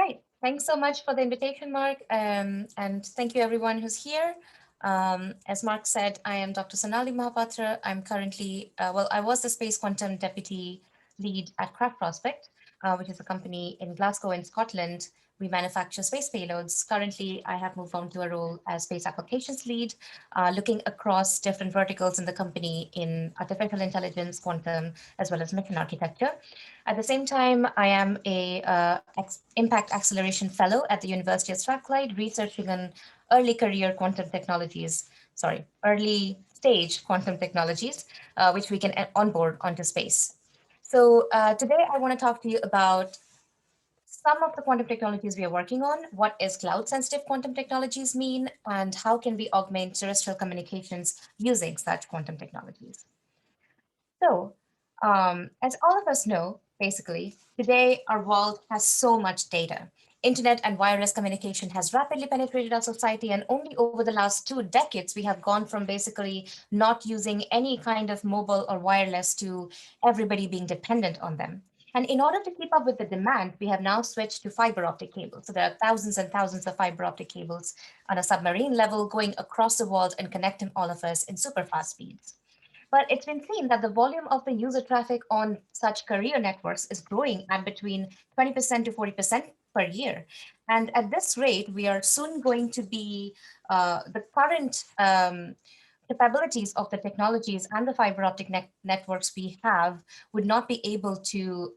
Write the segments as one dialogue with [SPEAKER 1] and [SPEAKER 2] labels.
[SPEAKER 1] Great. Thanks so much for the invitation, Mark. And thank you everyone who's here. As Mark said, I am Dr. Sonali Mohapatra. I'm currently, I was the Space Quantum Deputy Lead at Craft Prospect, which is a company in Glasgow in Scotland. We manufacture space payloads. Currently, I have moved on to a role as Space Applications Lead, looking across different verticals in the company in artificial intelligence, quantum, as well as mission architecture. At the same time, I am a Impact Acceleration Fellow at the University of Strathclyde, researching on early career quantum technologies, early stage quantum technologies, which we can onboard onto space. So today I want to talk to you about some of the quantum technologies we are working on, what is cloud sensitive quantum technologies mean, and how can we augment terrestrial communications using such quantum technologies. So, as all of us know, basically, today our world has so much data. Internet and wireless communication has rapidly penetrated our society, and only over the last 2 decades, we have gone from basically not using any kind of mobile or wireless to everybody being dependent on them. And in order to keep up with the demand, we have now switched to fiber optic cables. So there are thousands and thousands of fiber optic cables on a submarine level going across the world and connecting all of us in super fast speeds. But it's been seen that the volume of the user traffic on such carrier networks is growing at between 20% to 40% per year. And at this rate, we are soon going to be the current capabilities of the technologies and the fiber optic networks we have would not be able to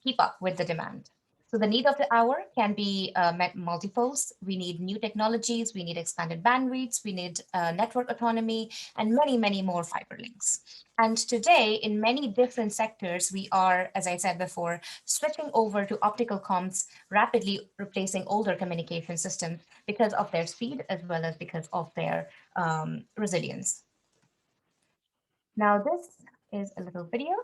[SPEAKER 1] keep up with the demand. So the need of the hour can be met multifolds. We need new technologies, we need expanded bandwidths, we need network autonomy, and many, many more fiber links. And today, in many different sectors, we are, as I said before, switching over to optical comms, rapidly replacing older communication systems because of their speed as well as because of their resilience. Now, this is a little video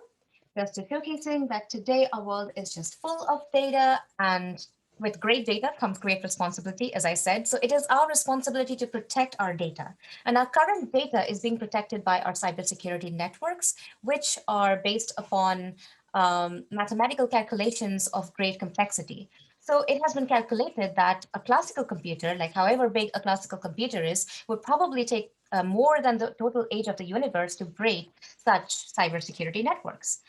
[SPEAKER 1] just to showcasing that today our world is just full of data, and with great data comes great responsibility, as I said. So it is our responsibility to protect our data. And our current data is being protected by our cybersecurity networks, which are based upon mathematical calculations of great complexity. So it has been calculated that a classical computer, like however big a classical computer is, would probably take more than the total age of the universe to break such cybersecurity networks.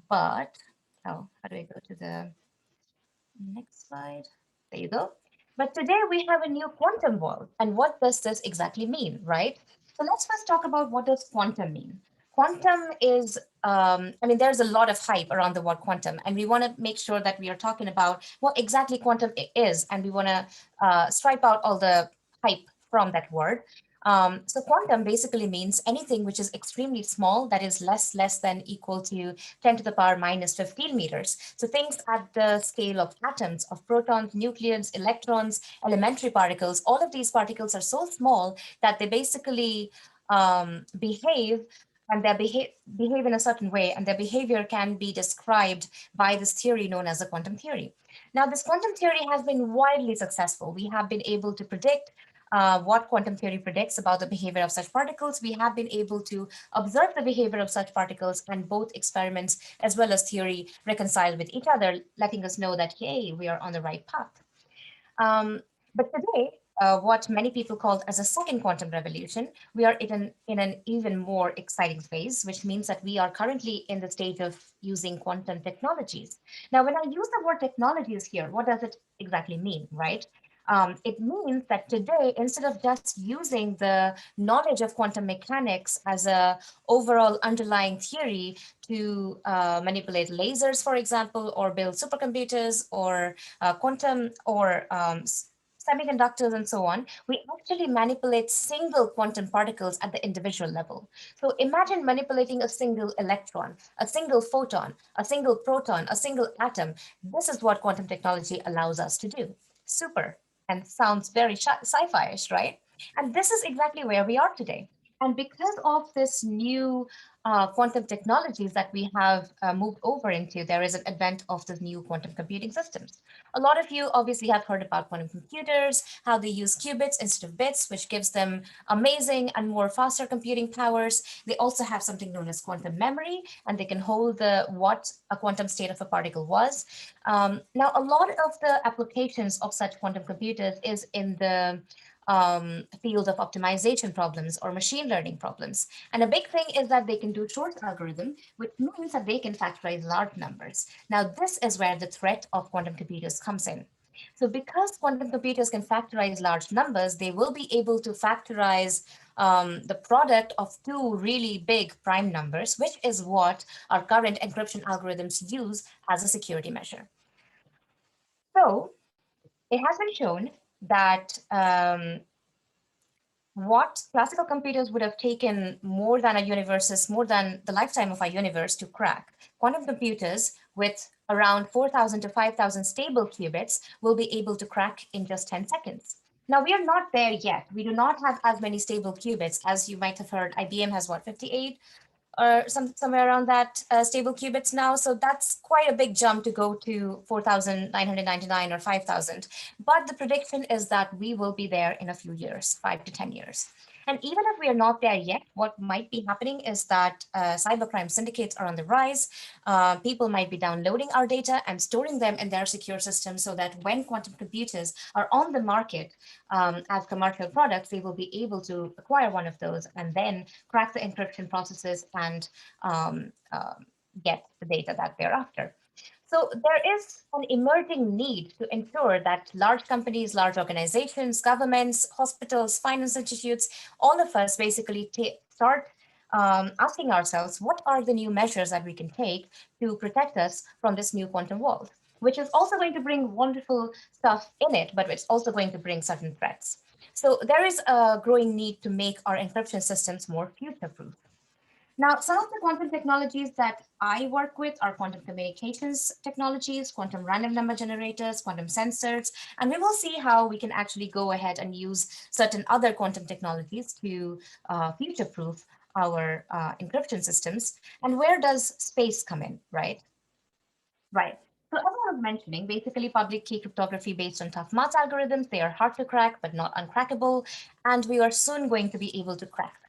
[SPEAKER 1] But, how do I go to the next slide? There you go. But today we have a new quantum world. And what does this exactly mean, right? So let's first talk about what does quantum mean. Quantum is, there's a lot of hype around the word quantum, and we want to make sure that we are talking about what exactly quantum is, and we want to stripe out all the hype from that word. So quantum basically means anything which is extremely small, that is less than equal to 10 to the power minus 15 meters. So things at the scale of atoms, of protons, nucleons, electrons, elementary particles, all of these particles are so small that they basically behave and they behave in a certain way, and their behavior can be described by this theory known as the quantum theory. Now, this quantum theory has been widely successful. We have been able to predict what quantum theory predicts about the behavior of such particles. We have been able to observe the behavior of such particles, and both experiments as well as theory reconcile with each other, letting us know that, hey, we are on the right path. But today, what many people call as a second quantum revolution, we are in an even more exciting phase, which means that we are currently in the stage of using quantum technologies. Now, when I use the word technologies here, what does it exactly mean, right? It means that today, instead of just using the knowledge of quantum mechanics as a overall underlying theory to manipulate lasers, for example, or build supercomputers or quantum or semiconductors and so on, we actually manipulate single quantum particles at the individual level. So imagine manipulating a single electron, a single photon, a single proton, a single atom. This is what quantum technology allows us to do. Super. And sounds very sci-fi-ish, right? And this is exactly where we are today. And because of this new quantum technologies that we have moved over into, there is an advent of the new quantum computing systems. A lot of you obviously have heard about quantum computers, how they use qubits instead of bits, which gives them amazing and more faster computing powers. They also have something known as quantum memory, and they can hold what a quantum state of a particle was. Now, a lot of the applications of such quantum computers is in the field of optimization problems or machine learning problems. And a big thing is that they can do short algorithm, which means that they can factorize large numbers. Now, this is where the threat of quantum computers comes in. So because quantum computers can factorize large numbers, they will be able to factorize the product of two really big prime numbers, which is what our current encryption algorithms use as a security measure. So it has been shown that what classical computers would have taken more than more than the lifetime of our universe to crack, quantum computers with around 4,000 to 5,000 stable qubits will be able to crack in just 10 seconds. Now, we are not there yet. We do not have as many stable qubits as you might have heard. IBM has what, 58? Or somewhere around that stable qubits now. So that's quite a big jump to go to 4,999 or 5,000. But the prediction is that we will be there in a few years, 5 to 10 years. And even if we are not there yet, what might be happening is that cybercrime syndicates are on the rise. People might be downloading our data and storing them in their secure system so that when quantum computers are on the market as commercial products, they will be able to acquire one of those and then crack the encryption processes and get the data that they're after. So there is an emerging need to ensure that large companies, large organizations, governments, hospitals, finance institutes, all of us basically start asking ourselves, what are the new measures that we can take to protect us from this new quantum world, which is also going to bring wonderful stuff in it, but it's also going to bring certain threats. So there is a growing need to make our encryption systems more future-proof. Now, some of the quantum technologies that I work with are quantum communications technologies, quantum random number generators, quantum sensors, and we will see how we can actually go ahead and use certain other quantum technologies to future-proof our encryption systems. And where does space come in, right? Right. So as I was mentioning, basically public key cryptography based on tough math algorithms, they are hard to crack, but not uncrackable, and we are soon going to be able to crack them.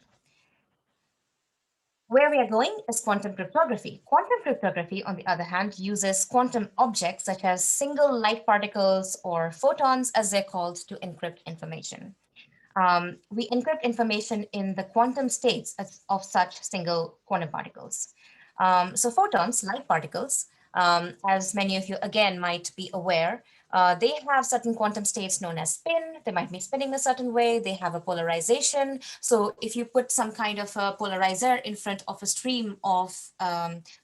[SPEAKER 1] Where we are going is quantum cryptography. Quantum cryptography, on the other hand, uses quantum objects such as single light particles or photons, as they're called, to encrypt information. We encrypt information in the quantum states of such single quantum particles. So photons, light particles, as many of you again might be aware, they have certain quantum states known as spin. They might be spinning a certain way. They have a polarization. So if you put some kind of a polarizer in front of a stream of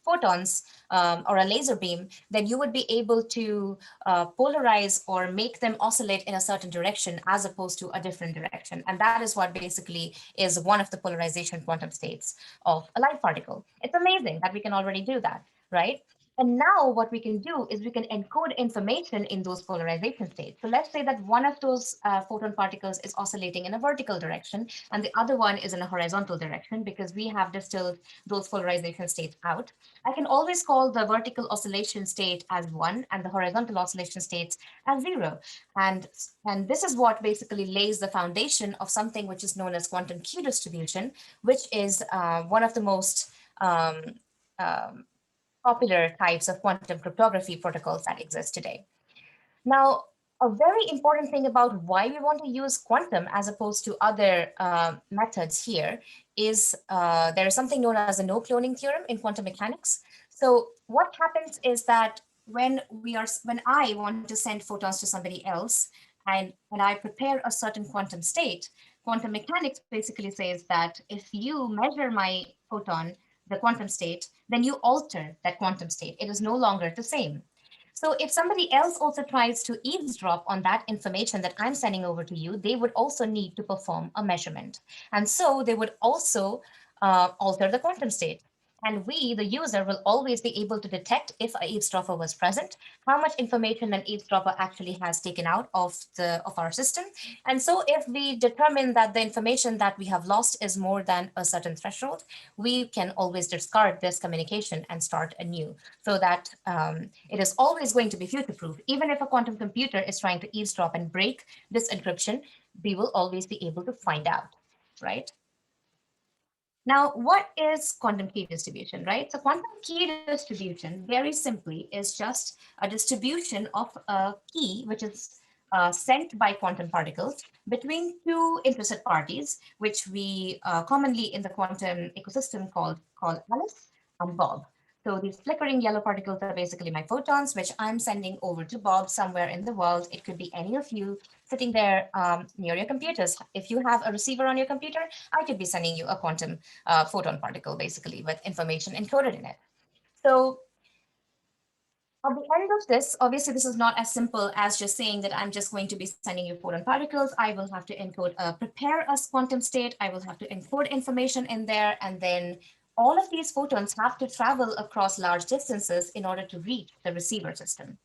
[SPEAKER 1] photons or a laser beam, then you would be able to polarize or make them oscillate in a certain direction as opposed to a different direction. And that is what basically is one of the polarization quantum states of a light particle. It's amazing that we can already do that, right? And now what we can do is we can encode information in those polarization states. So let's say that one of those photon particles is oscillating in a vertical direction and the other one is in a horizontal direction because we have distilled those polarization states out. I can always call the vertical oscillation state as 1 and the horizontal oscillation states as 0. And this is what basically lays the foundation of something which is known as quantum Q distribution, which is one of the most popular types of quantum cryptography protocols that exist today. Now, a very important thing about why we want to use quantum as opposed to other methods here is there is something known as the no cloning theorem in quantum mechanics. So what happens is that when I want to send photons to somebody else, and when I prepare a certain quantum state, quantum mechanics basically says that if you measure my photon, the quantum state, then you alter that quantum state. It is no longer the same. So if somebody else also tries to eavesdrop on that information that I'm sending over to you, they would also need to perform a measurement. And so they would also alter the quantum state. And we, the user, will always be able to detect if an eavesdropper was present, how much information an eavesdropper actually has taken out of our system. And so if we determine that the information that we have lost is more than a certain threshold, we can always discard this communication and start anew, so that it is always going to be future-proof. Even if a quantum computer is trying to eavesdrop and break this encryption, we will always be able to find out, right? Now, what is quantum key distribution, right? So quantum key distribution, very simply, is just a distribution of a key, which is sent by quantum particles between two interested parties, which we commonly in the quantum ecosystem call Alice and Bob. So these flickering yellow particles are basically my photons, which I'm sending over to Bob somewhere in the world. It could be any of you sitting there near your computers. If you have a receiver on your computer, I could be sending you a quantum photon particle, basically, with information encoded in it. So at the end of this, obviously, this is not as simple as just saying that I'm just going to be sending you photon particles. I will have to encode, prepare a quantum state. I will have to encode information in there. And then all of these photons have to travel across large distances in order to reach the receiver system.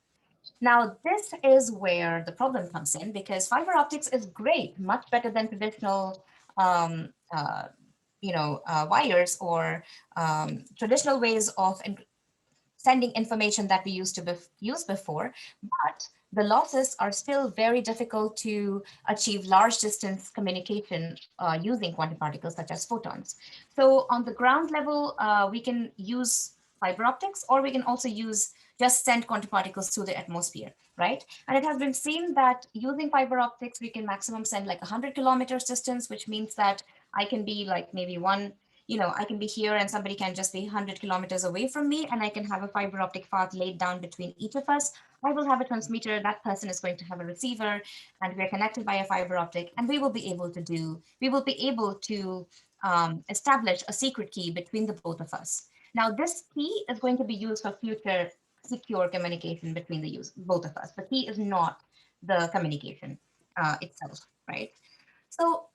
[SPEAKER 1] Now, this is where the problem comes in, because fiber optics is great, much better than traditional um, uh, wires or traditional ways of sending information that we used to use before, but the losses are still very difficult to achieve large distance communication using quantum particles such as photons. So on the ground level, we can use fiber optics, or we can also use just send quantum particles through the atmosphere, right? And it has been seen that using fiber optics, we can maximum send like 100 kilometers distance, which means that I can be like maybe I can be here and somebody can just be 100 kilometers away from me, and I can have a fiber optic path laid down between each of us. I will have a transmitter, that person is going to have a receiver, and we're connected by a fiber optic, and we will be able to establish a secret key between the both of us. Now, this key is going to be used for future secure communication between both of us. The key is not the communication itself, right? So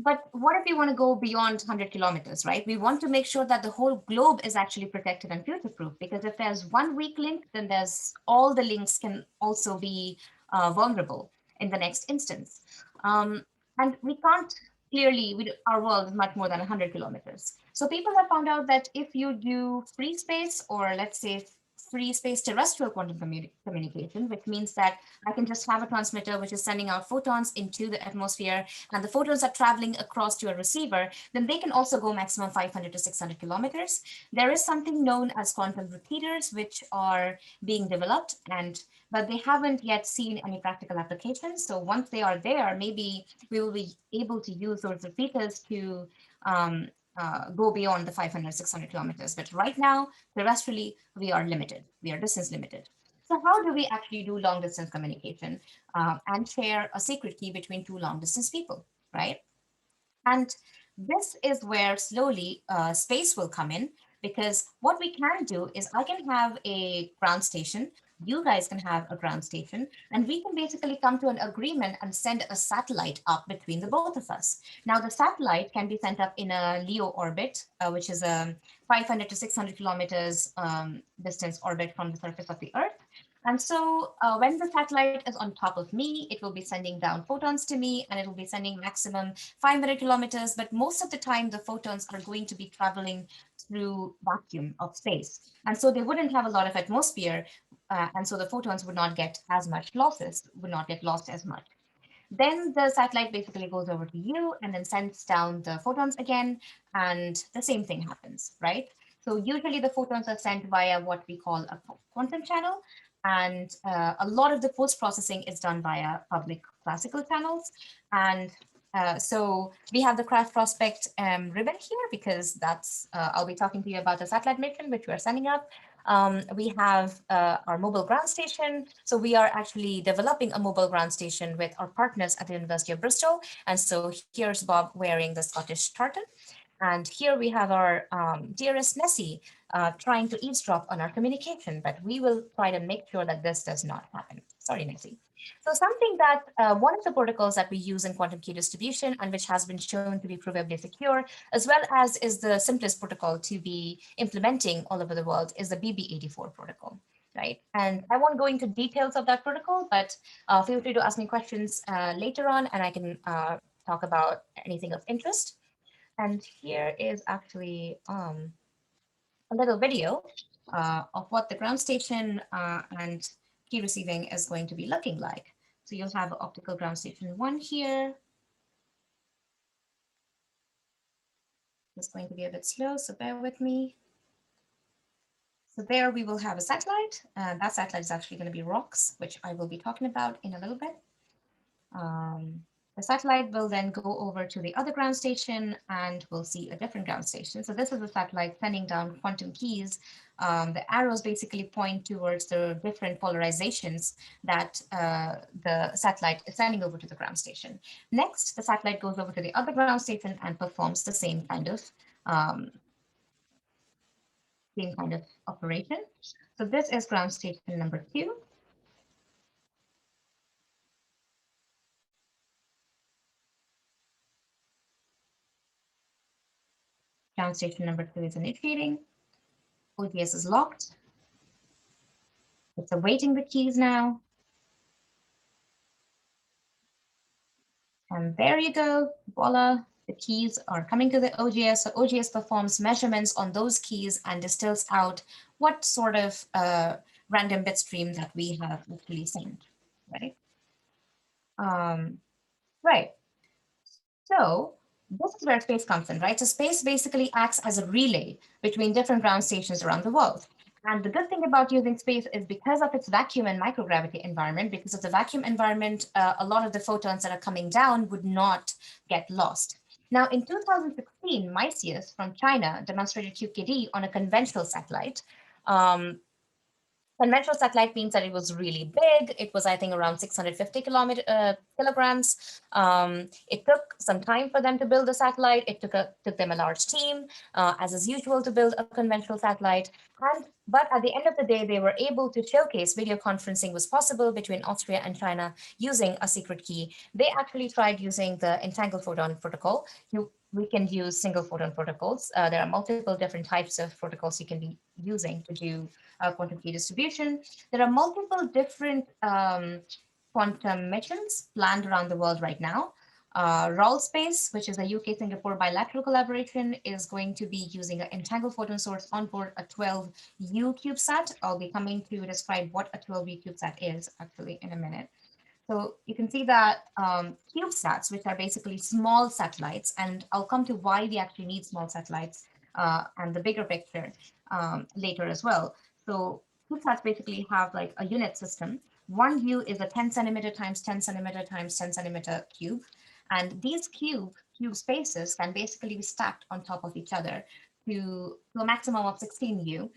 [SPEAKER 1] but what if we want to go beyond 100 kilometers, right? We want to make sure that the whole globe is actually protected and future-proof, because if there's one weak link, then all the links can also be vulnerable in the next instance. And we can't our world is much more than 100 kilometers. So people have found out that if you do free space, or let's say free space terrestrial quantum communication, which means that I can just have a transmitter which is sending out photons into the atmosphere, and the photons are traveling across to a receiver, then they can also go maximum 500 to 600 kilometers. There is something known as quantum repeaters, which are being developed, but they haven't yet seen any practical applications. So once they are there, maybe we will be able to use those repeaters to go beyond the 500, 600 kilometers. But right now, terrestrially, we are limited. We are distance limited. So how do we actually do long distance communication and share a secret key between two long distance people, right? And this is where slowly space will come in, because what we can do is I can have a ground station, you guys can have a ground station, and we can basically come to an agreement and send a satellite up between the both of us. Now, the satellite can be sent up in a LEO orbit, which is a 500 to 600 kilometers distance orbit from the surface of the Earth. And so when the satellite is on top of me, it will be sending down photons to me, and it will be sending maximum 500 kilometers. But most of the time, the photons are going to be traveling through vacuum of space. And so they wouldn't have a lot of atmosphere. And so the photons would not get as much losses, would not get lost as much. Then the satellite basically goes over to you and then sends down the photons again, and the same thing happens, right? So usually the photons are sent via what we call a quantum channel, and a lot of the post-processing is done via public classical channels. And so we have the Craft Prospect ribbon here, because I'll be talking to you about the satellite mission, which we're sending up. We have our mobile ground station. So we are actually developing a mobile ground station with our partners at the University of Bristol. And so here's Bob wearing the Scottish tartan. And here we have our dearest Nessie trying to eavesdrop on our communication, but we will try to make sure that this does not happen. Sorry, Nancy. So something that one of the protocols that we use in quantum key distribution and which has been shown to be provably secure, as well as is the simplest protocol to be implementing all over the world, is the BB84 protocol, right? And I won't go into details of that protocol, but feel free to ask me questions later on, and I can talk about anything of interest. And here is actually a little video of what the ground station and key receiving is going to be looking like. So you'll have optical ground station 1 here. It's going to be a bit slow, so bear with me. So there we will have a satellite. That satellite is actually going to be ROKS, which I will be talking about in a little bit. The satellite will then go over to the other ground station and we'll see a different ground station. So this is a satellite sending down quantum keys. The arrows basically point towards the different polarizations that the satellite is sending over to the ground station. Next, the satellite goes over to the other ground station and performs the same kind of operation. So this is ground station number 2. Ground station number 2 is initiating. ODS is locked. It's awaiting the keys now. And there you go, voila, the keys are coming to the OGS. So OGS performs measurements on those keys and distills out what sort of random bit stream that we have actually sent, right? Right. So this is where space comes in, right? So space basically acts as a relay between different ground stations around the world. And the good thing about using space is because of its vacuum and microgravity environment, because of the vacuum environment, a lot of the photons that are coming down would not get lost. Now, in 2016, Mycius from China demonstrated QKD on a conventional satellite. Conventional satellite means that it was really big. It was, I think, around 650 kilograms. It took some time for them to build the satellite. It took them a large team, as is usual, to build a conventional satellite. But at the end of the day, they were able to showcase video conferencing was possible between Austria and China using a secret key. They actually tried using the entangled photon protocol. We can use single photon protocols. There are multiple different types of protocols you can be using to do quantum key distribution. There are multiple different quantum missions planned around the world right now. ROL Space, which is a UK-Singapore bilateral collaboration, is going to be using an entangled photon source on board a 12U CubeSat. I'll be coming to describe what a 12U CubeSat is actually in a minute. So you can see that CubeSats, which are basically small satellites, and I'll come to why we actually need small satellites and the bigger picture later as well. So CubeSats basically have like a unit system. One view is a 10 centimeter times 10 centimeter times 10 centimeter cube. And these cube spaces can basically be stacked on top of each other to a maximum of 16U,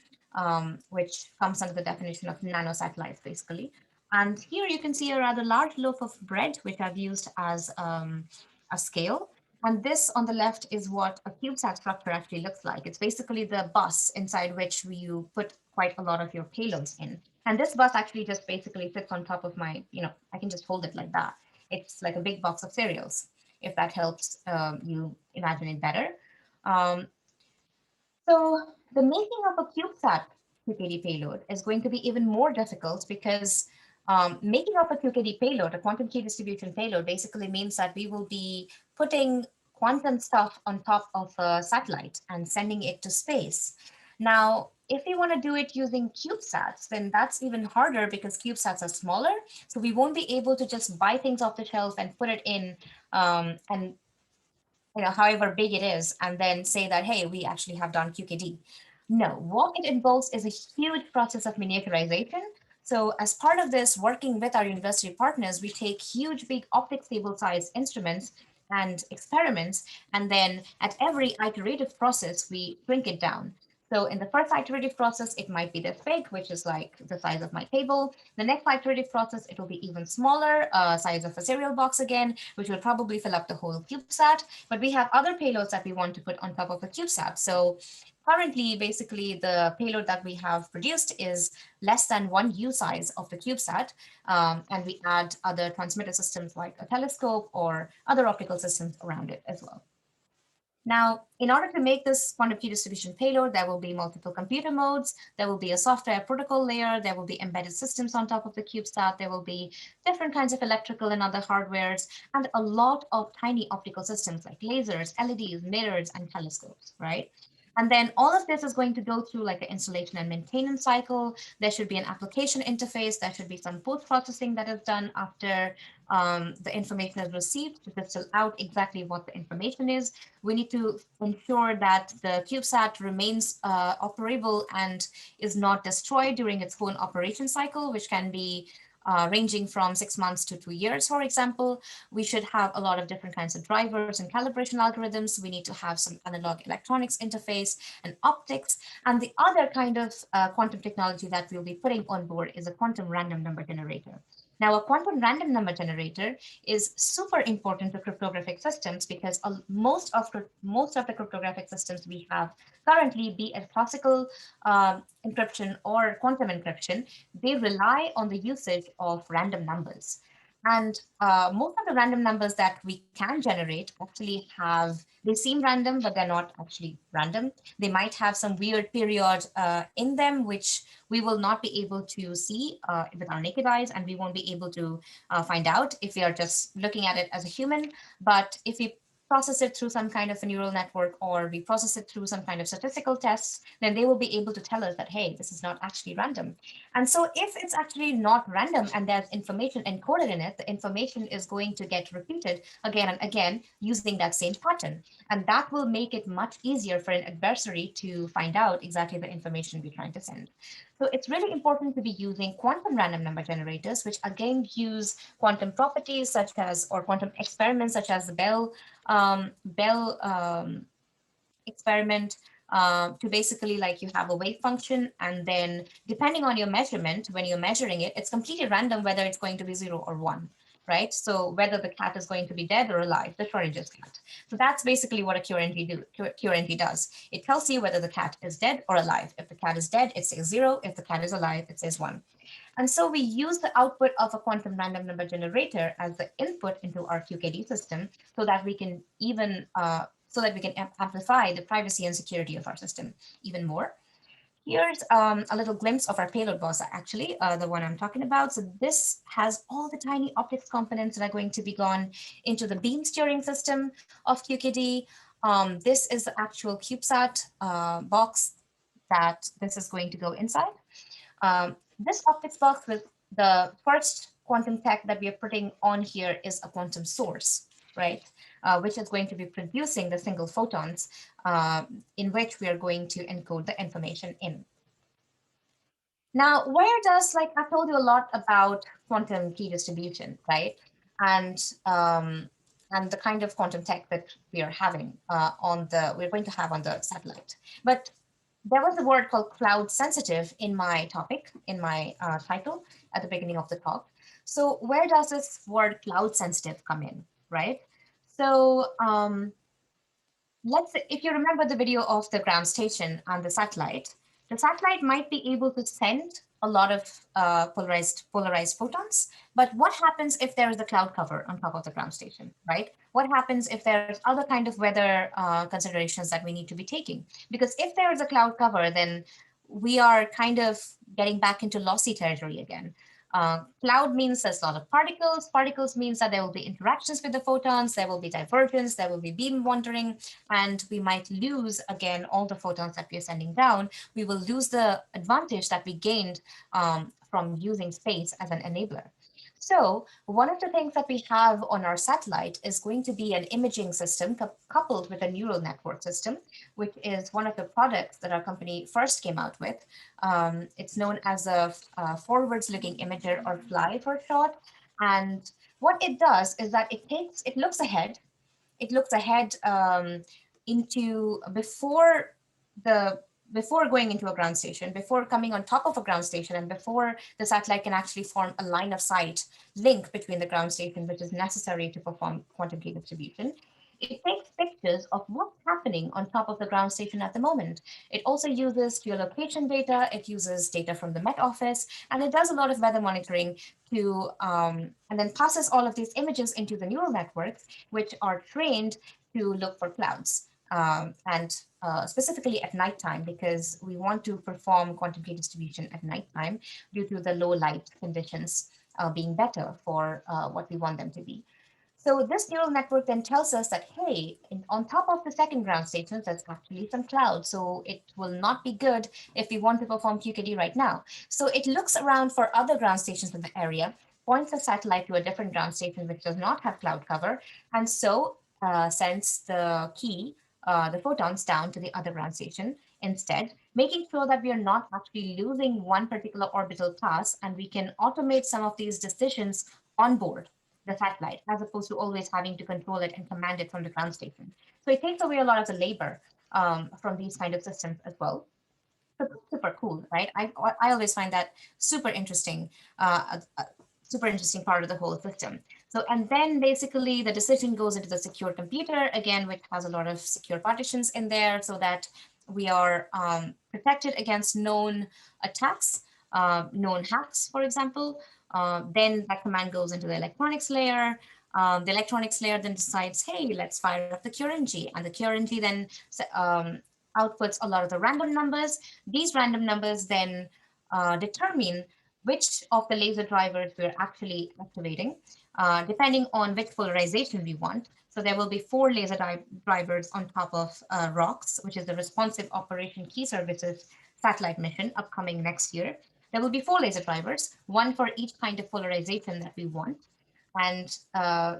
[SPEAKER 1] which comes under the definition of nanosatellites, basically. And here you can see a rather large loaf of bread, which I've used as a scale. And this on the left is what a CubeSat structure actually looks like. It's basically the bus inside which you put quite a lot of your payloads in. And this bus actually just basically sits on top of my, I can just hold it like that. It's like a big box of cereals, if that helps you imagine it better. So the making of a CubeSat QKD payload is going to be even more difficult because making of a QKD payload, a quantum key distribution payload, basically means that we will be putting quantum stuff on top of a satellite and sending it to space. Now, if we want to do it using CubeSats, then that's even harder because CubeSats are smaller. So we won't be able to just buy things off the shelf and put it in and however big it is, and then say that, hey, we actually have done QKD. No, what it involves is a huge process of miniaturization. So as part of this, working with our university partners, we take huge, big optics table size instruments and experiments, and then at every iterative process, we shrink it down. So in the first iterative process, it might be this big, which is like the size of my table. The next iterative process, it will be even smaller, size of a cereal box again, which will probably fill up the whole CubeSat. But we have other payloads that we want to put on top of the CubeSat. So currently, basically, the payload that we have produced is less than 1U size of the CubeSat. And we add other transmitter systems like a telescope or other optical systems around it as well. Now, in order to make this quantum key distribution payload, there will be multiple computer modes, there will be a software protocol layer, there will be embedded systems on top of the CubeSat, there will be different kinds of electrical and other hardwares, and a lot of tiny optical systems like lasers, LEDs, mirrors, and telescopes, right? And then all of this is going to go through like an installation and maintenance cycle. There should be an application interface. There should be some post-processing that is done after the information is received to distill out exactly what the information is. We need to ensure that the CubeSat remains operable and is not destroyed during its own operation cycle, which can be ranging from 6 months to 2 years, for example. We should have a lot of different kinds of drivers and calibration algorithms. We need to have some analog electronics interface and optics. And the other kind of quantum technology that we'll be putting on board is a quantum random number generator. Now, a quantum random number generator is super important to cryptographic systems because most of the cryptographic systems we have currently, be it classical encryption or quantum encryption, they rely on the usage of random numbers. And most of the random numbers that we can generate actually they seem random, but they're not actually random. They might have some weird period in them, which we will not be able to see with our naked eyes, and we won't be able to find out if we are just looking at it as a human. But if we process it through some kind of a neural network or we process it through some kind of statistical tests, then they will be able to tell us that, hey, this is not actually random. And so if it's actually not random and there's information encoded in it, the information is going to get repeated again and again using that same pattern. And that will make it much easier for an adversary to find out exactly the information we're trying to send. So it's really important to be using quantum random number generators, which again use quantum properties such as, or quantum experiments such as the Bell experiment to basically like you have a wave function, and then depending on your measurement, when you're measuring it, it's completely random whether it's going to be 0 or 1. Right? So whether the cat is going to be dead or alive, the Schrödinger's cat. So that's basically what a QRNG does. It tells you whether the cat is dead or alive. If the cat is dead, it says 0. If the cat is alive, it says 1. And so we use the output of a quantum random number generator as the input into our QKD system so that we can amplify the privacy and security of our system even more. Here's a little glimpse of our payload box, actually, the one I'm talking about. So this has all the tiny optics components that are going to be gone into the beam steering system of QKD. This is the actual CubeSat box that this is going to go inside. This optics box with the first quantum tech that we are putting on here is a quantum source, right? Which is going to be producing the single photons in which we are going to encode the information in. Now, where does, like I told you a lot about quantum key distribution, right? And the kind of quantum tech that we are having we're going to have on the satellite. But there was a word called cloud sensitive in my topic, in my title at the beginning of the talk. So where does this word cloud sensitive come in, right? So let's say, if you remember the video of the ground station and the satellite might be able to send a lot of polarized photons. But what happens if there is a cloud cover on top of the ground station, right? What happens if there's other kind of weather considerations that we need to be taking? Because if there is a cloud cover, then we are kind of getting back into lossy territory again. Cloud means there's a lot of particles. Particles means that there will be interactions with the photons, there will be divergence, there will be beam wandering, and we might lose, again, all the photons that we are sending down. We will lose the advantage that we gained from using space as an enabler. So one of the things that we have on our satellite is going to be an imaging system coupled with a neural network system, which is one of the products that our company first came out with. It's known as a forwards-looking imager, or FLY for short. And what it does is that it looks ahead into before the before going into a ground station, before coming on top of a ground station, and before the satellite can actually form a line of sight link between the ground station, which is necessary to perform quantum key distribution, it takes pictures of what's happening on top of the ground station at the moment. It also uses geolocation data, it uses data from the Met Office, and it does a lot of weather monitoring to, and then passes all of these images into the neural networks, which are trained to look for clouds. And specifically at nighttime, because we want to perform quantum key distribution at nighttime due to the low light conditions being better for what we want them to be. So this neural network then tells us that, hey, on top of the second ground station, there's actually some clouds. So it will not be good if we want to perform QKD right now. So it looks around for other ground stations in the area, points the satellite to a different ground station which does not have cloud cover, and so sends the key, the photons down to the other ground station instead, making sure that we are not actually losing one particular orbital pass, and we can automate some of these decisions on board the satellite, as opposed to always having to control it and command it from the ground station. So it takes away a lot of the labor from these kind of systems as well. So super cool, right? I always find that super interesting, super interesting part of the whole system. So, and then basically the decision goes into the secure computer, again, which has a lot of secure partitions in there so that we are protected against known attacks, known hacks, for example. Then that command goes into the electronics layer. The electronics layer then decides, hey, let's fire up the QRNG. And the QRNG then outputs a lot of the random numbers. These random numbers then determine which of the laser drivers we're actually activating, depending on which polarization we want. So there will be 4 laser drivers on top of ROKS, which is the Responsive Operation Key Services satellite mission upcoming next year. There will be 4 laser drivers, one for each kind of polarization that we want. And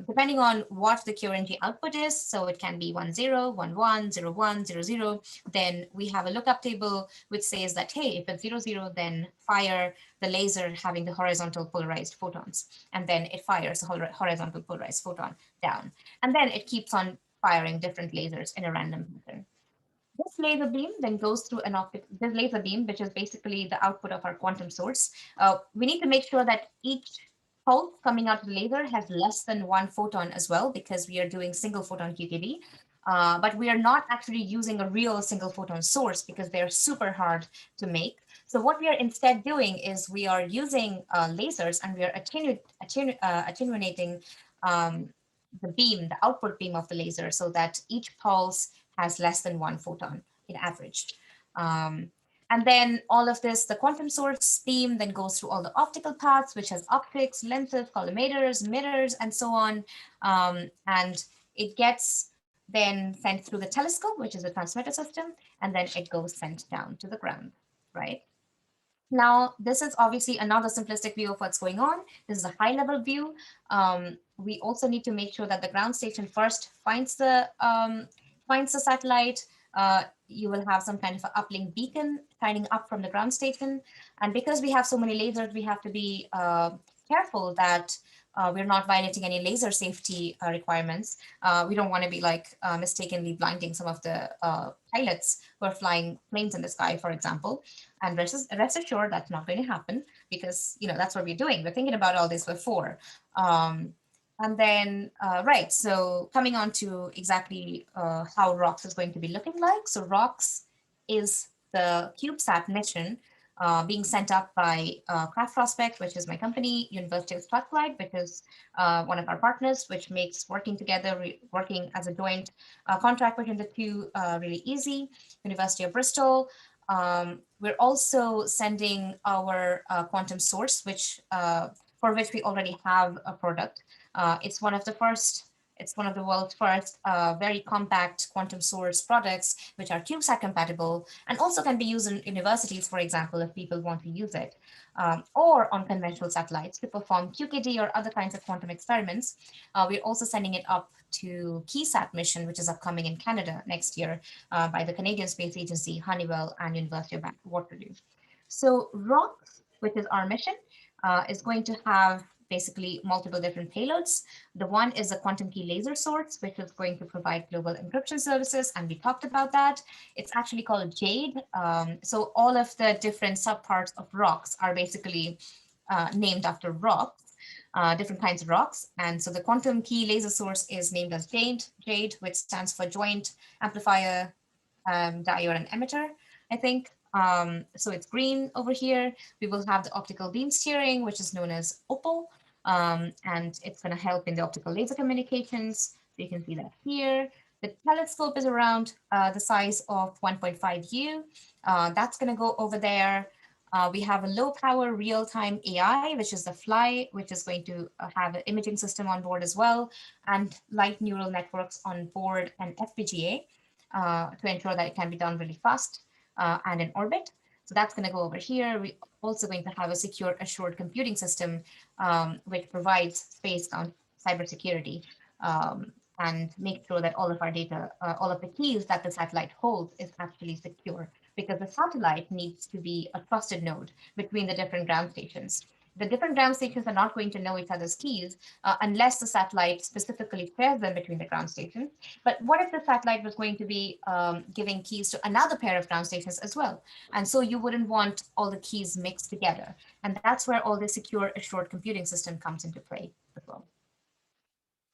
[SPEAKER 1] depending on what the QRNG output is, so it can be 10, 11, 01, 00, then we have a lookup table which says that, hey, if it's 00, then fire the laser having the horizontal polarized photons. And then it fires the horizontal polarized photon down. And then it keeps on firing different lasers in a random pattern. This laser beam then goes through this laser beam, which is basically the output of our quantum source. We need to make sure that each pulse coming out of the laser has less than 1 photon as well, because we are doing single photon QKD. But we are not actually using a real single photon source because they're super hard to make. So what we are instead doing is we are using lasers, and we are attenuating the beam, the output beam of the laser, so that each pulse has less than 1 photon in average. And then all of this, the quantum source beam then goes through all the optical paths, which has optics, lenses, collimators, mirrors, and so on. And it gets then sent through the telescope, which is a transmitter system, and then it goes sent down to the ground, right? Now, this is obviously another simplistic view of what's going on. This is a high-level view. We also need to make sure that the ground station first finds the satellite. You will have some kind of an uplink beacon shining up from the ground station. And because we have so many lasers, we have to be careful that we're not violating any laser safety requirements. We don't want to be like mistakenly blinding some of the pilots who are flying planes in the sky, for example. And rest assured that's not going to happen, because that's what we're doing. We're thinking about all this before. And then, right, so coming on to exactly how ROKS is going to be looking like. So ROKS is the CubeSat mission being sent up by Craft Prospect, which is my company, University of Strathclyde, which is one of our partners, which makes working together, working as a joint contract between the two really easy. University of Bristol. We're also sending our quantum source, which for which we already have a product. It's one of the world's first very compact quantum source products, which are CubeSat compatible and also can be used in universities, for example, if people want to use it, or on conventional satellites to perform QKD or other kinds of quantum experiments. We're also sending it up to KeySat mission, which is upcoming in Canada next year by the Canadian Space Agency, Honeywell, and University of Waterloo. So ROKS, which is our mission, is going to have basically multiple different payloads. The one is a quantum key laser source, which is going to provide global encryption services, and we talked about that. It's actually called JADE. So all of the different subparts of ROKS are basically named after ROKS. Different kinds of ROKS. And so the quantum key laser source is named as JADE, which stands for Joint Amplifier, Diode, and Emitter, I think. So it's green over here. We will have the optical beam steering, which is known as OPAL, and it's going to help in the optical laser communications. So you can see that here. The telescope is around the size of 1.5 U. That's going to go over there. We have a low power real-time AI, which is the FLY, which is going to have an imaging system on board as well, and light neural networks on board, and FPGA to ensure that it can be done really fast and in orbit. So that's going to go over here. We're also going to have a secure assured computing system, which provides space-bound cybersecurity and make sure that all of our data, all of the keys that the satellite holds is actually secure, because the satellite needs to be a trusted node between the different ground stations. The different ground stations are not going to know each other's keys unless the satellite specifically shares them between the ground stations. But what if the satellite was going to be giving keys to another pair of ground stations as well? And so you wouldn't want all the keys mixed together. And that's where all the secure assured computing system comes into play as well.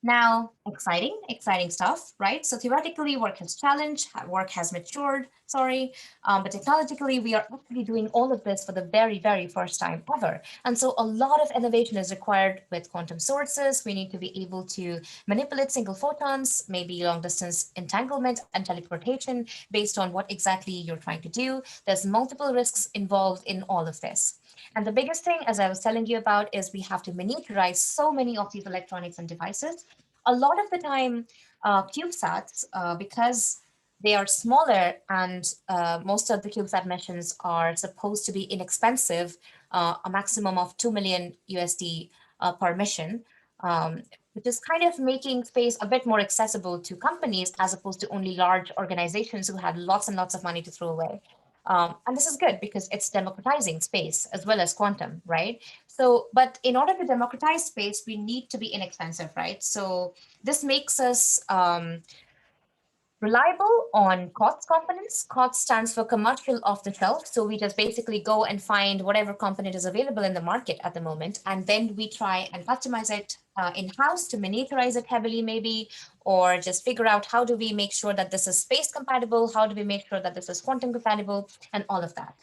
[SPEAKER 1] Now, exciting stuff, right? So theoretically, work has challenged, work has matured, but technologically, we are actually doing all of this for the very, very first time ever. And so a lot of innovation is required with quantum sources. We need to be able to manipulate single photons, maybe long distance entanglement and teleportation based on what exactly you're trying to do. There's multiple risks involved in all of this. And the biggest thing, as I was telling you about, is we have to miniaturize so many of these electronics and devices. A lot of the time, CubeSats, because they are smaller and most of the CubeSat missions are supposed to be inexpensive, a maximum of 2 million USD per mission, which is kind of making space a bit more accessible to companies as opposed to only large organizations who have lots and lots of money to throw away. And this is good because it's democratizing space as well as quantum, right? So, but in order to democratize space, we need to be inexpensive, right? So this makes us reliable on COTS components. COTS stands for commercial off the shelf. So we just basically go and find whatever component is available in the market at the moment, and then we try and customize it in-house to miniaturize it heavily maybe, or just figure out how do we make sure that this is space compatible, how do we make sure that this is quantum compatible, and all of that.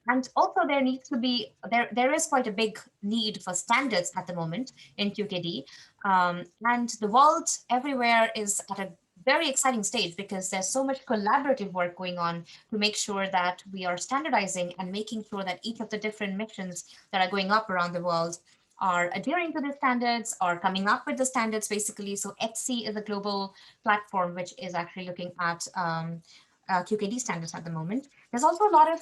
[SPEAKER 1] And also there needs to be, there is quite a big need for standards at the moment in QKD. And the world everywhere is at a very exciting stage because there's so much collaborative work going on to make sure that we are standardizing and making sure that each of the different missions that are going up around the world are adhering to the standards or coming up with the standards basically. So ETSI is a global platform which is actually looking at QKD standards at the moment. There's also a lot of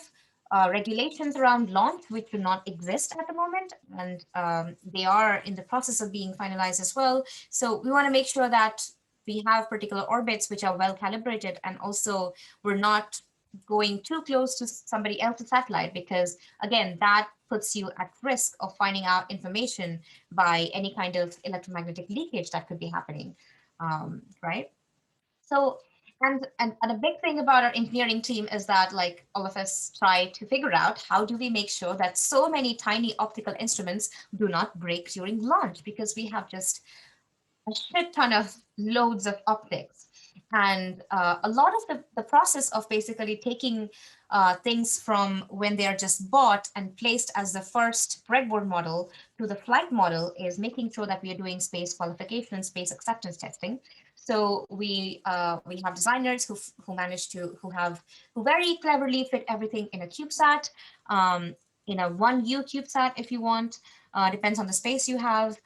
[SPEAKER 1] regulations around launch which do not exist at the moment, and they are in the process of being finalized as well. So we want to make sure that we have particular orbits which are well calibrated, and also we're not going too close to somebody else's satellite, because again, that puts you at risk of finding out information by any kind of electromagnetic leakage that could be happening, right? So, and a big thing about our engineering team is that, like, all of us try to figure out how do we make sure that so many tiny optical instruments do not break during launch, because we have just a shit ton of loads of optics. And a lot of the process of basically taking things from when they are just bought and placed as the first breadboard model to the flight model is making sure that we are doing space qualification, space acceptance testing. So we have designers who very cleverly fit everything in a CubeSat, in a 1U CubeSat if you want, depends on the space you have.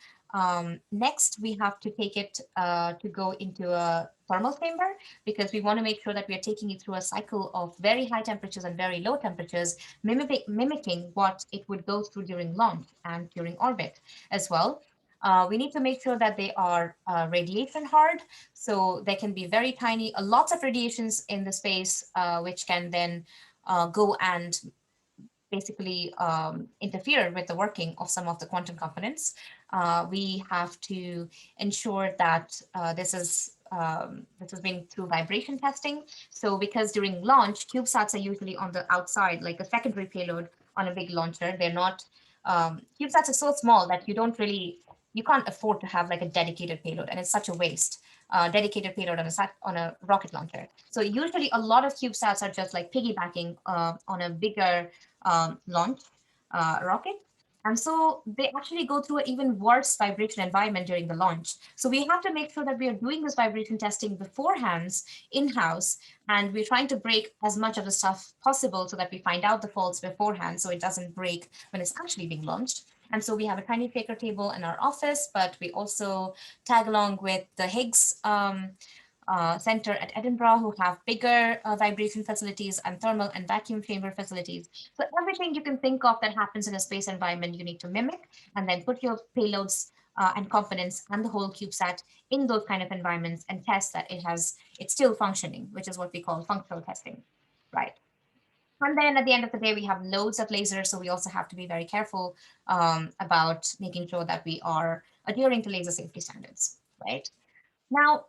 [SPEAKER 1] Next, we have to take it to go into a thermal chamber, because we want to make sure that we are taking it through a cycle of very high temperatures and very low temperatures, mimicking what it would go through during launch and during orbit as well. We need to make sure that they are radiation hard, so they can be very tiny, lots of radiations in the space, which can then go and basically interfere with the working of some of the quantum components. We have to ensure that this is being through vibration testing. So because during launch, CubeSats are usually on the outside, like a secondary payload on a big launcher. They're not, CubeSats are so small that you can't afford to have like a dedicated payload, and it's such a waste. Dedicated payload on a rocket launcher. So usually a lot of CubeSats are just like piggybacking on a bigger launch rocket. And so they actually go through an even worse vibration environment during the launch. So we have to make sure that we are doing this vibration testing beforehand in-house, and we're trying to break as much of the stuff possible so that we find out the faults beforehand so it doesn't break when it's actually being launched. And so we have a tiny faker table in our office, but we also tag along with the Higgs Center at Edinburgh, who have bigger vibration facilities and thermal and vacuum chamber facilities. So everything you can think of that happens in a space environment, you need to mimic and then put your payloads and components and the whole CubeSat in those kind of environments and test that it's still functioning, which is what we call functional testing, right? And then at the end of the day, we have loads of lasers. So we also have to be very careful about making sure that we are adhering to laser safety standards, right? Now,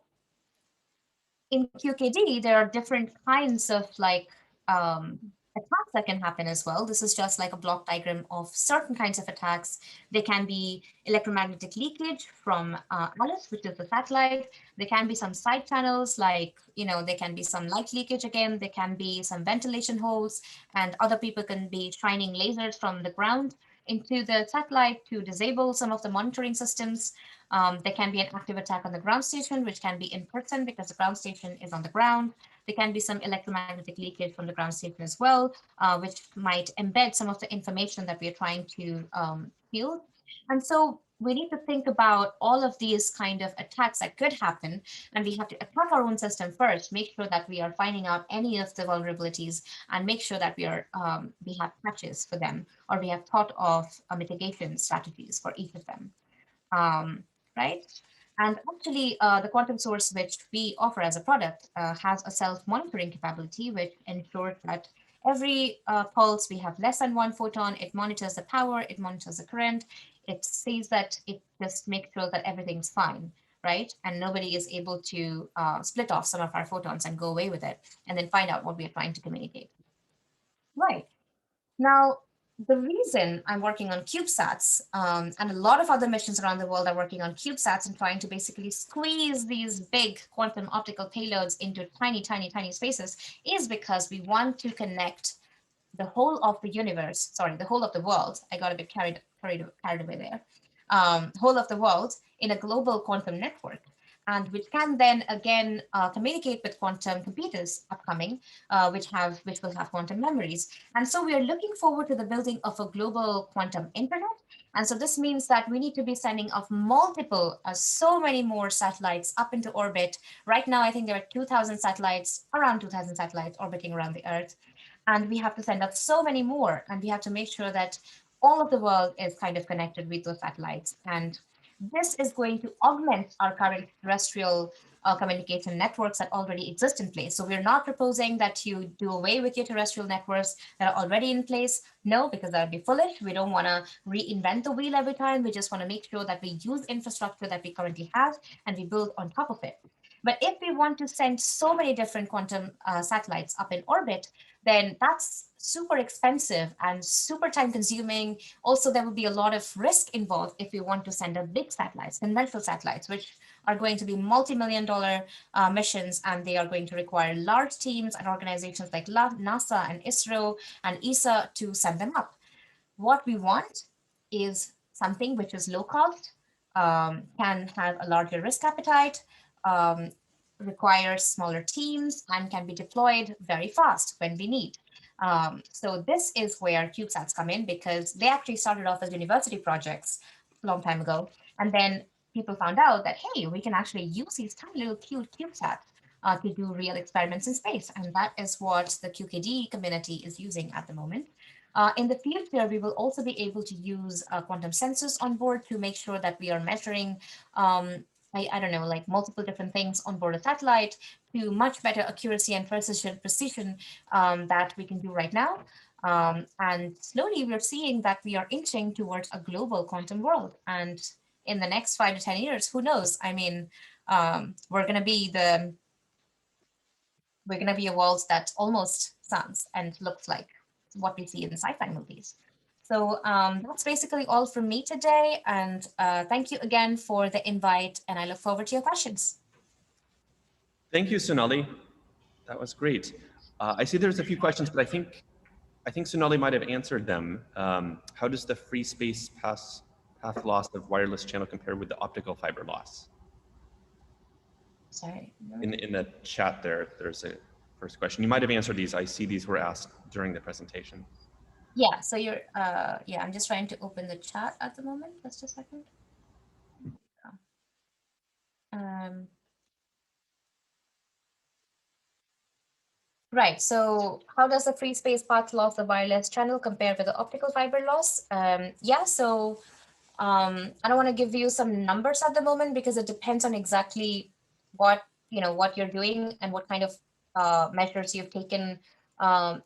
[SPEAKER 1] in QKD, there are different kinds of like attacks that can happen as well. This is just like a block diagram of certain kinds of attacks. There can be electromagnetic leakage from Alice, which is the satellite. There can be some side channels, like, there can be some light leakage again. There can be some ventilation holes, and other people can be shining lasers from the ground into the satellite to disable some of the monitoring systems. There can be an active attack on the ground station, which can be in person because the ground station is on the ground. There can be some electromagnetic leakage from the ground station as well, which might embed some of the information that we are trying to field. And so we need to think about all of these kind of attacks that could happen, and we have to attack our own system first, make sure that we are finding out any of the vulnerabilities, and make sure that we have patches for them, or we have thought of mitigation strategies for each of them. Right? And actually, the quantum source which we offer as a product has a self-monitoring capability, which ensures that every pulse we have less than one photon. It monitors the power, it monitors the current. It sees that it just makes sure that everything's fine, right? And nobody is able to split off some of our photons and go away with it and then find out what we are trying to communicate. Right. Now, the reason I'm working on CubeSats, and a lot of other missions around the world are working on CubeSats and trying to basically squeeze these big quantum optical payloads into tiny, tiny, tiny spaces, is because we want to connect the whole of the universe, sorry, the whole of the world. I got a bit carried away there. Whole of the world in a global quantum network, and which can then again communicate with quantum computers upcoming, which will have quantum memories. And so we are looking forward to the building of a global quantum internet. And so this means that we need to be sending off multiple, so many more satellites up into orbit. Right now, I think there are 2,000 satellites, around 2,000 satellites orbiting around the Earth. And we have to send up so many more, and we have to make sure that all of the world is kind of connected with those satellites. And this is going to augment our current terrestrial communication networks that already exist in place. So we're not proposing that you do away with your terrestrial networks that are already in place. No, because that would be foolish. We don't want to reinvent the wheel every time. We just want to make sure that we use infrastructure that we currently have and we build on top of it. But if we want to send so many different quantum satellites up in orbit, then that's super expensive and super time consuming. Also, there will be a lot of risk involved if we want to send up big satellites, conventional satellites, which are going to be multi-million-dollar missions, and they are going to require large teams and organizations like NASA and ISRO and ESA to send them up. What we want is something which is low cost, can have a larger risk appetite, requires smaller teams, and can be deployed very fast when we need. So this is where CubeSats come in, because they actually started off as university projects a long time ago. And then people found out that, hey, we can actually use these tiny little cute CubeSats to do real experiments in space. And that is what the QKD community is using at the moment. In the future, we will also be able to use quantum sensors on board to make sure that we are measuring I don't know, like multiple different things on board a satellite to much better accuracy and precision that we can do right now. And slowly we're seeing that we are inching towards a global quantum world. And in the next 5 to 10 years, who knows? I mean, we're going to be a world that almost sounds and looks like what we see in sci-fi movies. So that's basically all from me today. And thank you again for the invite. And I look forward to your questions.
[SPEAKER 2] Thank you, Sonali. That was great. I see there's a few questions, but I think Sonali might have answered them. How does the free space path loss of wireless channel compare with the optical fiber loss?
[SPEAKER 1] Sorry.
[SPEAKER 2] In the chat there's a first question. You might have answered these. I see these were asked during the presentation.
[SPEAKER 1] Yeah, so you're, yeah, I'm just trying to open the chat at the moment. Just a second. Right, so how does the free space path loss of wireless channel compare with the optical fiber loss? Yeah, so I don't want to give you some numbers at the moment because it depends on exactly what you're doing and what kind of measures you've taken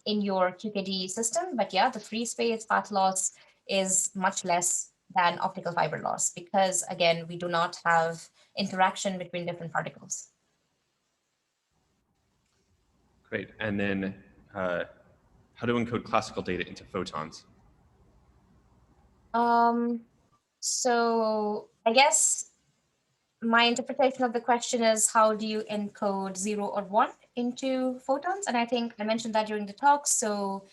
[SPEAKER 1] in your QKD system. But yeah, the free space path loss is much less than optical fiber loss because again, we do not have interaction between different particles.
[SPEAKER 2] Great. And then how to encode classical data into photons?
[SPEAKER 1] So I guess my interpretation of the question is how do you encode 0 or 1 into photons? And I think I mentioned that during the talk. So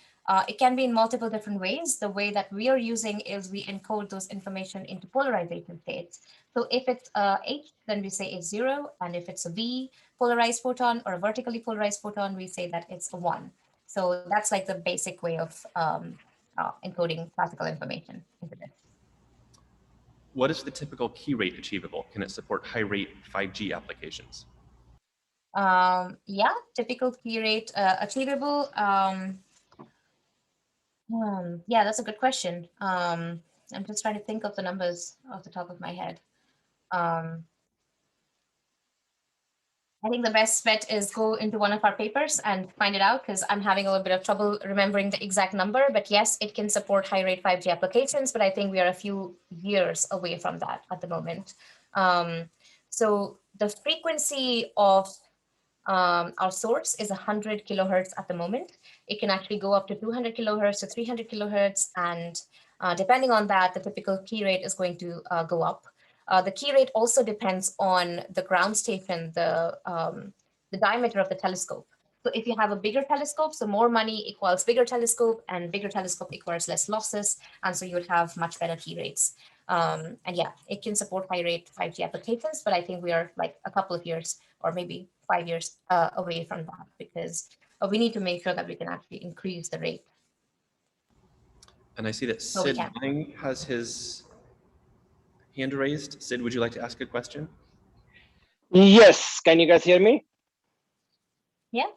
[SPEAKER 1] it can be in multiple different ways. The way that we are using is we encode those information into polarization states. So if it's H, then we say it's 0. And if it's a V polarized photon or a vertically polarized photon, we say that it's a 1. So that's like the basic way of encoding classical information into this.
[SPEAKER 2] What is the typical key rate achievable? Can it support high rate 5G applications?
[SPEAKER 1] Yeah, typical key rate achievable. Yeah, that's a good question. I'm just trying to think of the numbers off the top of my head. I think the best bet is go into one of our papers and find it out because I'm having a little bit of trouble remembering the exact number. But yes, it can support high rate 5G applications, but I think we are a few years away from that at the moment. So the frequency of our source is 100 kilohertz at the moment. It can actually go up to 200 kilohertz to 300 kilohertz. And depending on that, the typical key rate is going to go up. The key rate also depends on the ground station, the diameter of the telescope. So if you have a bigger telescope, so more money equals bigger telescope, and bigger telescope equals less losses. And so you would have much better key rates. And yeah, it can support high rate 5G applications, but I think we are like a couple of years or maybe 5 years away from that because we need to make sure that we can actually increase the rate.
[SPEAKER 2] And I see that Sid Lang has his hand raised. Sid, would you like to ask a question?
[SPEAKER 3] Yes, can you guys hear me?
[SPEAKER 1] Yeah.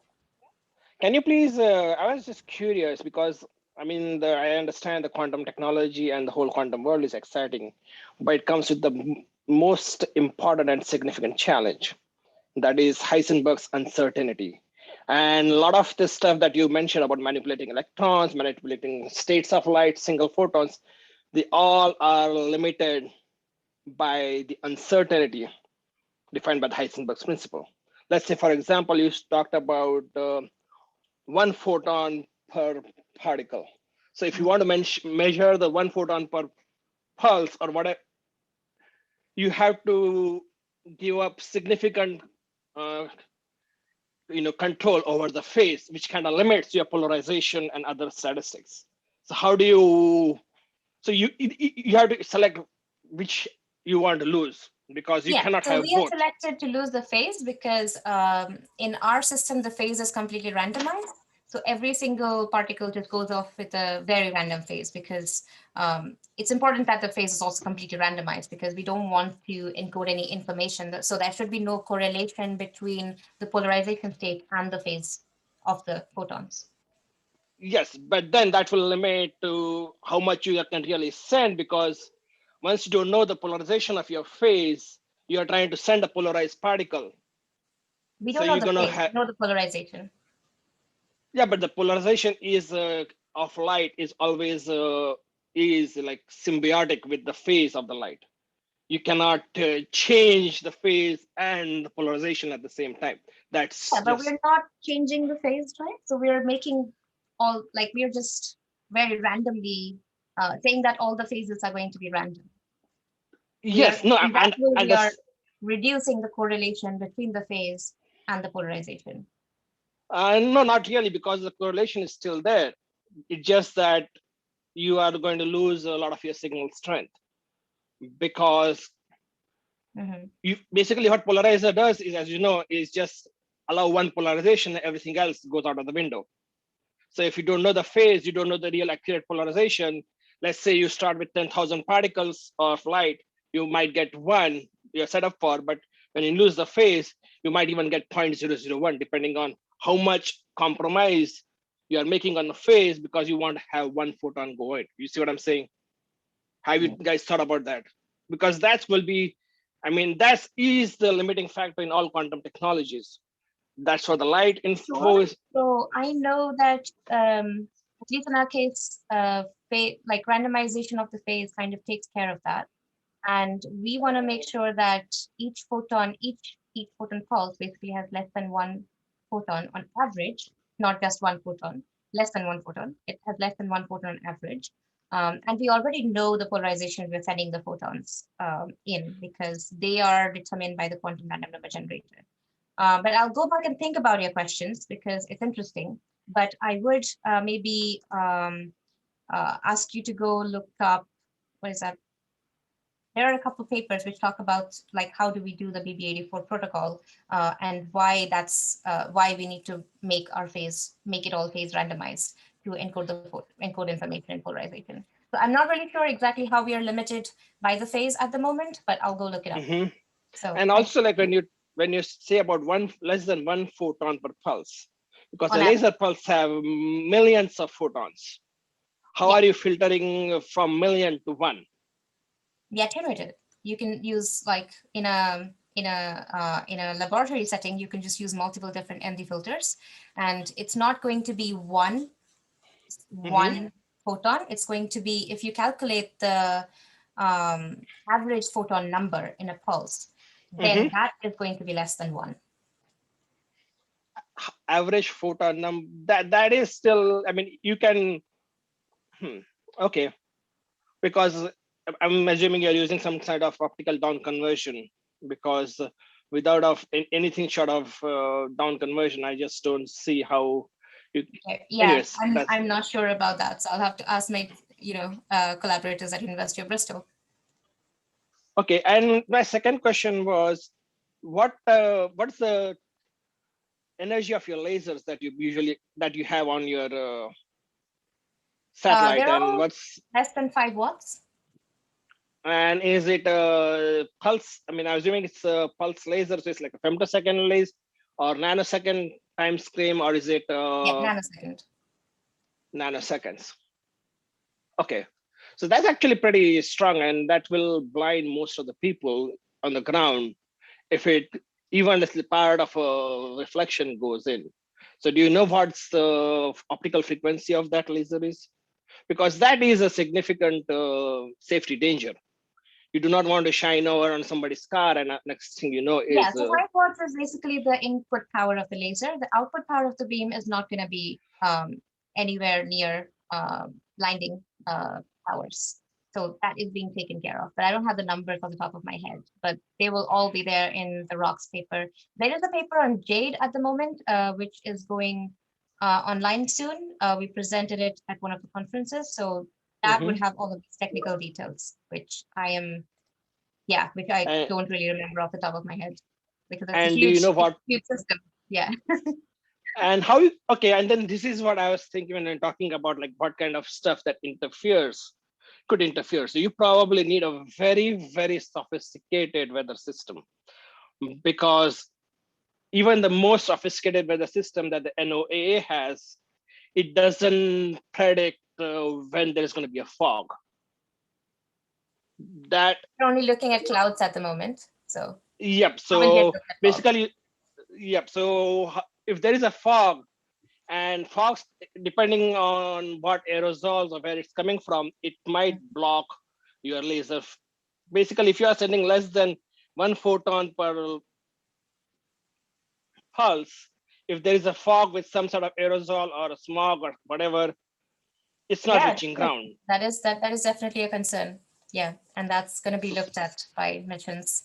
[SPEAKER 3] Can you please, I was just curious because I mean, I understand the quantum technology and the whole quantum world is exciting, but it comes with the most important and significant challenge. That is Heisenberg's uncertainty. And a lot of the stuff that you mentioned about manipulating electrons, manipulating states of light, single photons, they all are limited by the uncertainty defined by the Heisenberg's principle. Let's say, for example, you talked about 1 photon per particle. So if you want to measure the 1 photon per pulse or whatever, you have to give up significant control over the phase, which kind of limits your polarization and other statistics. So how do you, so you have to select which you want to lose because you cannot have both.
[SPEAKER 1] So we are selected to lose the phase because in our system, the phase is completely randomized. So every single particle just goes off with a very random phase because it's important that the phase is also completely randomized because we don't want to encode any information. So there should be no correlation between the polarization state and the phase of the photons.
[SPEAKER 3] Yes, but then that will limit to how much you can really send because once you don't know the polarization of your phase, you are trying to send a polarized particle.
[SPEAKER 1] We don't know the phase, we know the polarization.
[SPEAKER 3] Yeah, but the polarization is of light is always is like symbiotic with the phase of the light. You cannot change the phase and the polarization at the same time. That's
[SPEAKER 1] yeah, but we're not changing the phase, right? So we're making all, like, we're just very randomly saying that all the phases are going to be random.
[SPEAKER 3] yes, no,
[SPEAKER 1] in that way,
[SPEAKER 3] and
[SPEAKER 1] we are reducing the correlation between the phase and the polarization.
[SPEAKER 3] no, not really, because the correlation is still there. It's just that you are going to lose a lot of your signal strength, because you basically what polarizer does is, as you know, is just allow one polarization, everything else goes out of the window. So if you don't know the phase, you don't know the real accurate polarization. Let's say you start with 10,000 particles of light, you might get one you're set up for, but when you lose the phase, you might even get 0.001, depending on how much compromise you are making on the phase, because you want to have one photon go in. You see what I'm saying? Have you guys thought about that? Because that will be, I mean, that is the limiting factor in all quantum technologies. That's what the light info is.
[SPEAKER 1] So I know that at least in our case, like randomization of the phase kind of takes care of that. And we want to make sure that each photon pulse basically has less than one photon on average, not just one photon, less than one photon. It has less than one photon on average. And we already know the polarization we're sending the photons in, because they are determined by the quantum random number generator. But I'll go back and think about your questions because it's interesting. But I would maybe ask you to go look up, what is that? There are a couple of papers which talk about like how do we do the BB84 protocol and why that's why we need to make it all phase randomized to encode information and polarization. So I'm not really sure exactly how we are limited by the phase at the moment, but I'll go look it up. So
[SPEAKER 3] and also, like when you say about less than one photon per pulse, because the laser pulse have millions of photons. How are you filtering from million to one?
[SPEAKER 1] The attenuated. You can use, like, in a laboratory setting, you can just use multiple different ND filters, and it's not going to be one photon. It's going to be, if you calculate the average photon number in a pulse, then that is going to be less than one.
[SPEAKER 3] Average photon number, that is still, I mean, you can okay, because I'm assuming you're using some kind of optical down conversion, because without anything short of down conversion, I just don't see how you.
[SPEAKER 1] Yeah,
[SPEAKER 3] anyways,
[SPEAKER 1] I'm not sure about that, so I'll have to ask my collaborators at University of Bristol.
[SPEAKER 3] Okay, and my second question was, what's the energy of your lasers that you have on your satellite, and what's
[SPEAKER 1] less than 5 watts?
[SPEAKER 3] And is it a pulse? I mean, I'm assuming it's a pulse laser, so it's like a femtosecond laser or nanosecond time frame, or is it
[SPEAKER 1] nanosecond?
[SPEAKER 3] Nanoseconds. Okay, so that's actually pretty strong, and that will blind most of the people on the ground if it even if the part of a reflection goes in. So do you know what's the optical frequency of that laser is? Because that is a significant safety danger. You do not want to shine over on somebody's car, and next thing you know is
[SPEAKER 1] so 5 watts is basically the input power of the laser. The output power of the beam is not going to be anywhere near blinding powers. So that is being taken care of, but I don't have the numbers on the top of my head, but they will all be there in the ROKS paper. There is a paper on Jade at the moment, which is going online soon. We presented it at one of the conferences, so that would have all of these technical details, which I don't really remember off the top of my head, because it's a huge,
[SPEAKER 3] do you know what
[SPEAKER 1] huge system. Yeah.
[SPEAKER 3] And how okay, and then this is what I was thinking when I'm talking about, like, what kind of stuff that could interfere. So you probably need a very, very sophisticated weather system, because even the most sophisticated weather system that the NOAA has, it doesn't predict when there's going to be a fog. That
[SPEAKER 1] we're only looking at clouds at the moment. So
[SPEAKER 3] yep. So basically, yep. So if there is a fog, And fogs, depending on what aerosols or where it's coming from, it might block your laser. Basically, if you are sending less than 1 photon per pulse, if there is a fog with some sort of aerosol or a smog or whatever, it's not
[SPEAKER 1] Yeah,
[SPEAKER 3] reaching ground.
[SPEAKER 1] that is definitely a concern. Yeah, and that's going to be looked at by missions.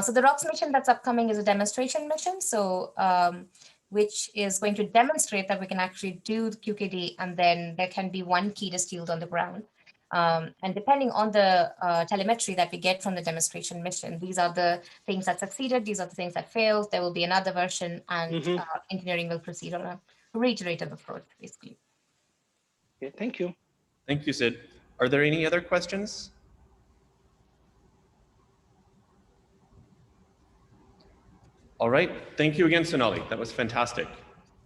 [SPEAKER 1] So the ROKS mission that's upcoming is a demonstration mission. So which is going to demonstrate that we can actually do the QKD, and then there can be one key distilled on the ground. And depending on the telemetry that we get from the demonstration mission, these are the things that succeeded, these are the things that failed. There will be another version, and engineering will proceed on a reiterative approach, basically.
[SPEAKER 3] Okay, thank you.
[SPEAKER 2] Thank you, Sid. Are there any other questions? All right. Thank you again, Sonali. That was fantastic.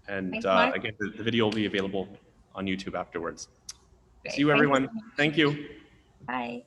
[SPEAKER 2] And
[SPEAKER 1] Thanks, Mark.
[SPEAKER 2] again, the video will be available on YouTube afterwards.
[SPEAKER 1] Great.
[SPEAKER 2] See you, everyone. Thank you.
[SPEAKER 1] Bye.